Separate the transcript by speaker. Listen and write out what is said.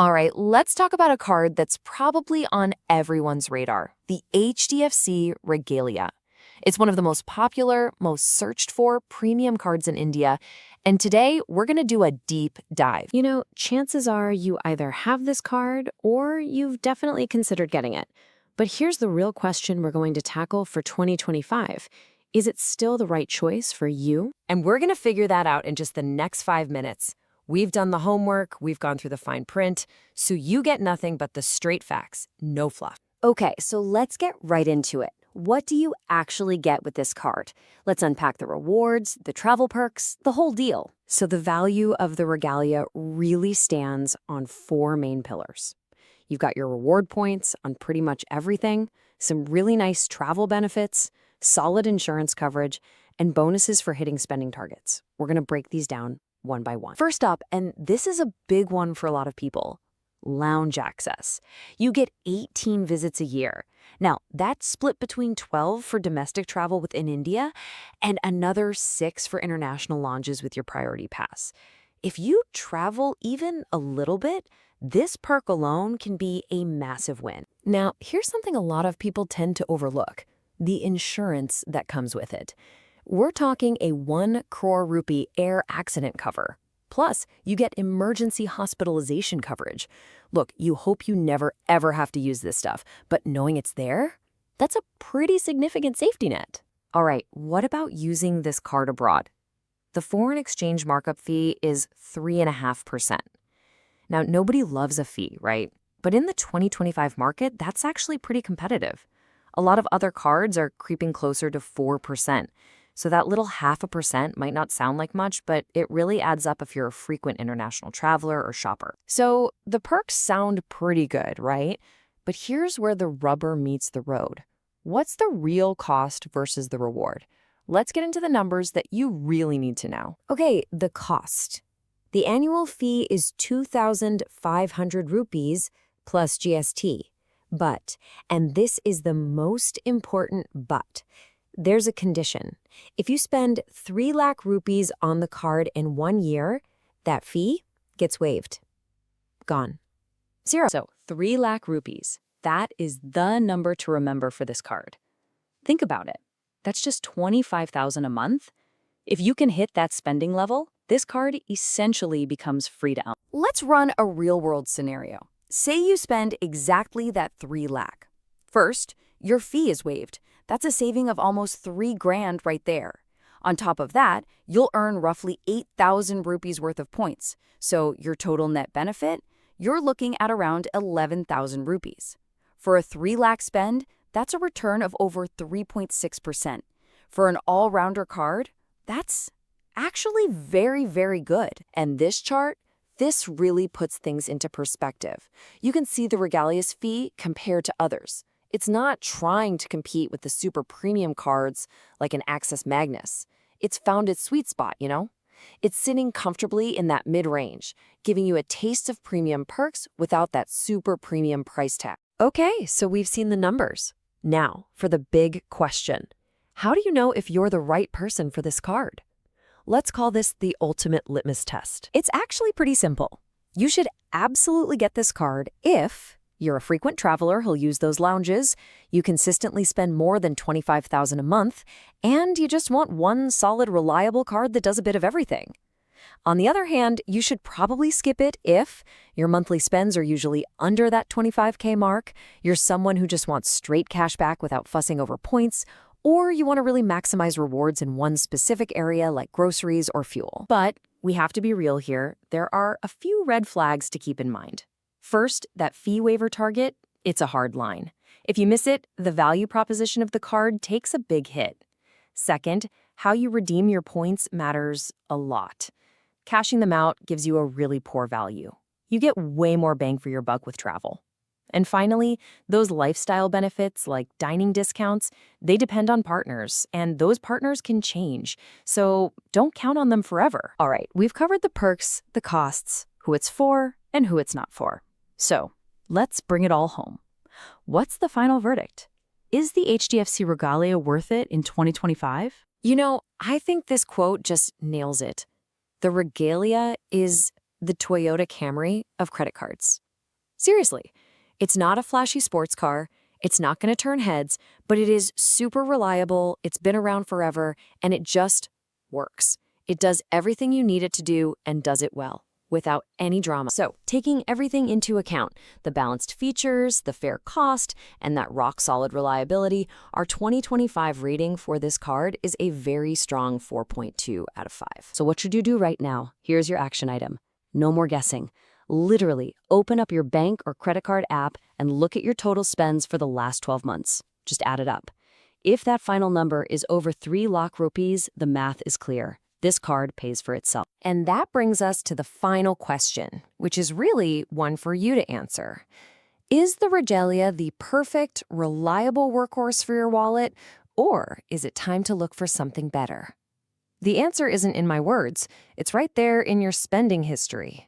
Speaker 1: All right, let's talk about a card that's probably on everyone's radar, the HDFC Regalia. It's one of the most popular, most searched for premium cards in India, and today we're going to do a deep dive.
Speaker 2: Chances are you either have this card or you've definitely considered getting it. But here's the real question we're going to tackle for 2025. Is it still the right choice for you?
Speaker 1: And we're going to figure that out in just the next 5 minutes. We've done the homework, we've gone through the fine print, so you get nothing but the straight facts, no fluff.
Speaker 3: Okay, so let's get right into it. What do you actually get with this card? Let's unpack the rewards, the travel perks, the whole deal.
Speaker 2: So the value of the Regalia really stands on 4 main pillars. You've got your reward points on pretty much everything, some really nice travel benefits, solid insurance coverage, and bonuses for hitting spending targets. We're going to break these down one by one.
Speaker 1: First up, and this is a big one for a lot of people, lounge access. You get 18 visits a year. Now, that's split between 12 for domestic travel within India and another 6 for international lounges with your priority pass. If you travel even a little bit, this perk alone can be a massive win. Now, here's something a lot of people tend to overlook, the insurance that comes with it. We're talking a 1 crore rupee air accident cover. Plus, you get emergency hospitalization coverage. Look, you hope you never ever have to use this stuff, but knowing it's there, that's a pretty significant safety net. All right, what about using this card abroad? The foreign exchange markup fee is 3.5%. Now, nobody loves a fee, right? But in the 2025 market, that's actually pretty competitive. A lot of other cards are creeping closer to 4%. So that little 0.5% might not sound like much, but it really adds up if you're a frequent international traveler or shopper. So the perks sound pretty good, right? But here's where the rubber meets the road. What's the real cost versus the reward? Let's get into the numbers that you really need to know.
Speaker 2: Okay, the cost. The annual fee is 2,500 rupees plus GST. But, and this is the most important but, there's a condition. If you spend 3 lakh rupees on the card in 1 year, that fee gets waived. Gone. Zero.
Speaker 4: So 3 lakh rupees. That is the number to remember for this card. Think about it. That's just 25,000 a month. If you can hit that spending level, this card essentially becomes free to own.
Speaker 1: Let's run a real-world scenario. Say you spend exactly that 3 lakh. First, your fee is waived. That's a saving of almost 3 grand right there. On top of that, you'll earn roughly 8,000 rupees worth of points. So your total net benefit, you're looking at around 11,000 rupees. For a 3 lakh spend, that's a return of over 3.6%. For an all-rounder card, that's actually very, very good. And this chart, this really puts things into perspective. You can see the Regalia's fee compared to others. It's not trying to compete with the super premium cards like an Axis Magnus. It's found its sweet spot, It's sitting comfortably in that mid-range, giving you a taste of premium perks without that super premium price tag.
Speaker 2: Okay, so we've seen the numbers. Now, for the big question. How do you know if you're the right person for this card? Let's call this the ultimate litmus test. It's actually pretty simple. You should absolutely get this card if you're a frequent traveler who'll use those lounges, you consistently spend more than 25,000 a month, and you just want one solid, reliable card that does a bit of everything. On the other hand, you should probably skip it if your monthly spends are usually under that 25K mark, you're someone who just wants straight cash back without fussing over points, or you want to really maximize rewards in one specific area like groceries or fuel. But we have to be real here. There are a few red flags to keep in mind. First, that fee waiver target, it's a hard line. If you miss it, the value proposition of the card takes a big hit. Second, how you redeem your points matters a lot. Cashing them out gives you a really poor value. You get way more bang for your buck with travel. And finally, those lifestyle benefits like dining discounts, they depend on partners, and those partners can change. So don't count on them forever. All right, we've covered the perks, the costs, who it's for, and who it's not for. So let's bring it all home. What's the final verdict? Is the HDFC Regalia worth it in 2025?
Speaker 1: I think this quote just nails it. The Regalia is the Toyota Camry of credit cards.
Speaker 2: Seriously, it's not a flashy sports car, it's not going to turn heads, but it is super reliable, it's been around forever, and it just works. It does everything you need it to do and does it well, without any drama. So, taking everything into account, the balanced features, the fair cost, and that rock-solid reliability, our 2025 rating for this card is a very strong 4.2 out of 5.
Speaker 4: So what should you do right now? Here's your action item. No more guessing. Literally, open up your bank or credit card app and look at your total spends for the last 12 months. Just add it up. If that final number is over 3 lakh rupees, the math is clear. This card pays for itself.
Speaker 1: And that brings us to the final question, which is really one for you to answer. Is the Regalia the perfect, reliable workhorse for your wallet, or is it time to look for something better? The answer isn't in my words. It's right there in your spending history.